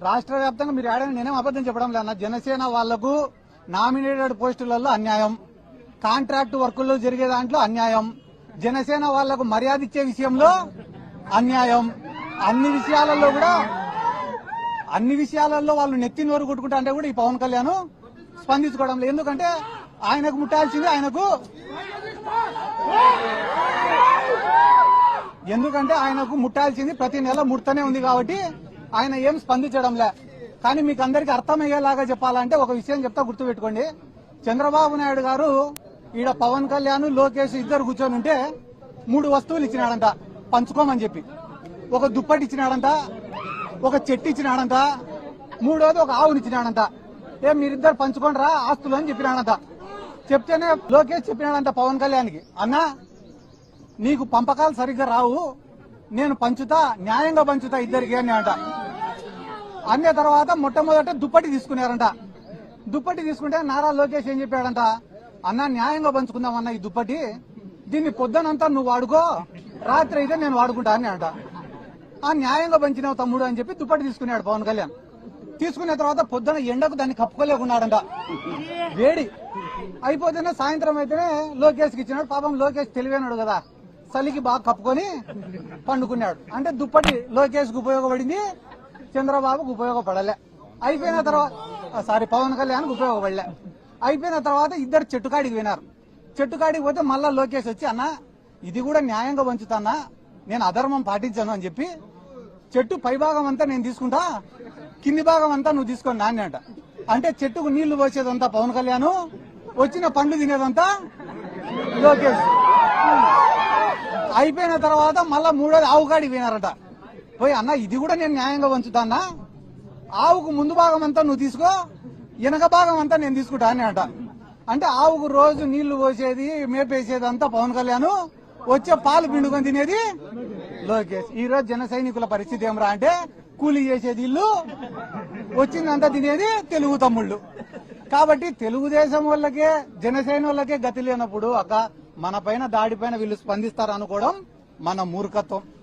రాష్ట్ర వ్యాప్తంగా మీరు ఏడని నేనేం అబద్దం చెప్పడం లేదు. జనసేన వాళ్లకు నామినేటెడ్ పోస్టులలో అన్యాయం, కాంట్రాక్ట్ వర్కుల్లో జరిగే దాంట్లో అన్యాయం, జనసేన వాళ్లకు మర్యాద ఇచ్చే విషయంలో అన్యాయం, అన్ని విషయాలలో వాళ్ళు నెత్తి నోరు కొట్టుకుంటా అంటే కూడా ఈ పవన్ కళ్యాణ్ స్పందించుకోవడం లేదు. ఎందుకంటే ఆయనకు ముట్టాల్సింది ప్రతి నెల ముడతనే ఉంది కాబట్టి ఆయన ఏం స్పందించడంలే. కానీ మీకు అందరికీ అర్థమయ్యేలాగా చెప్పాలంటే ఒక విషయం చెప్తా, గుర్తుపెట్టుకోండి. చంద్రబాబు నాయుడు గారు ఈడ పవన్ కళ్యాణ్, లోకేష్ ఇద్దరు కూర్చొని ఉంటే 3 వస్తువులు ఇచ్చినాడంట పంచుకోమని చెప్పి. ఒక దుప్పటి ఇచ్చినాడంట, ఒక చెట్టు ఇచ్చినాడంట, మూడోది ఒక ఆవుని ఇచ్చినాడంట. మీరిద్దరు పంచుకోండిరా ఆస్తులు అని చెప్పినాడంట. చెప్తేనే లోకేష్ చెప్పినాడంట పవన్ కళ్యాణ్కి, అన్నా నీకు పంపకాలు సరిగ్గా రావు, నేను పంచుతా, న్యాయంగా పంచుతా ఇద్దరికి అని అంట. అన్న తర్వాత మొట్టమొదట దుప్పటి తీసుకున్నారంట. దుప్పటి తీసుకుంటే నారా లోకేష్ ఏం చెప్పాడంట, అన్నా న్యాయంగా పంచుకుందామన్నా ఈ దుప్పటి, దీన్ని పొద్దునంతా నువ్వు వాడుకో, రాత్రి అయితే నేను వాడుకుంటా అని అంట. ఆ న్యాయంగా పంచినావు తమ్ముడు అని చెప్పి దుప్పటి తీసుకున్నాడు పవన్ కళ్యాణ్. తీసుకున్న తర్వాత పొద్దున ఎండకు దాన్ని కప్పుకోలేకున్నాడంట, వేడి అయిపోతేనే సాయంత్రం అయితేనే లోకేష్కి ఇచ్చినాడు. పాపం లోకేష్ తెలివైనాడు కదా, చలికి బాగా కప్పుకొని పండుకున్నాడు. అంటే దుప్పటి లోకేష్కి ఉపయోగపడింది, చంద్రబాబుకు ఉపయోగపడలే. అయిపోయిన తర్వాత పవన్ కళ్యాణ్కి ఉపయోగపడలే. అయిపోయిన తర్వాత ఇద్దరు చెట్టుకాడికి వినారు. చెట్టుకాడికి పోతే మళ్ళా లోకేష్ వచ్చి, అన్నా ఇది కూడా న్యాయంగా పంచుతానా, నేను అధర్మం పాటించాను అని చెప్పి, చెట్టు పై భాగం అంతా నేను తీసుకుంటా, కింది భాగం అంతా నువ్వు తీసుకొని నాన్న అంట. అంటే చెట్టుకు నీళ్లు పోసేదంతా పవన్ కళ్యాణ్, వచ్చిన పండ్లు తినేదంతా లోకేష్. అయిపోయిన తర్వాత మళ్ళా మూడోది ఆవు కాడికి పోయినారట. పోయి, అన్న ఇది కూడా నేను న్యాయంగా పంచుతానా, ఆవుకు ముందు భాగం అంతా నువ్వు తీసుకో, వెనక భాగం అంతా నేను తీసుకుంటా అని అంట. అంటే ఆవుకు రోజు నీళ్లు పోసేది, మేపేసేది అంతా పవన్ కళ్యాణ్, వచ్చే పాలు పిండుకొని తినేది లోకేష్. ఈ రోజు జన సైనికుల పరిస్థితి ఏమరా అంటే, కూలీ చేసేది ఇల్లు, వచ్చిందంతా తినేది తెలుగు తమ్ముళ్ళు. కాబట్టి తెలుగుదేశం వాళ్ళకే, జనసేన వాళ్ళకే గతి లేనప్పుడు అక్క మన పైన దాడి పైన వీళ్ళు స్పందిస్తారు అనుకోవడం మన మూర్ఖత్వం.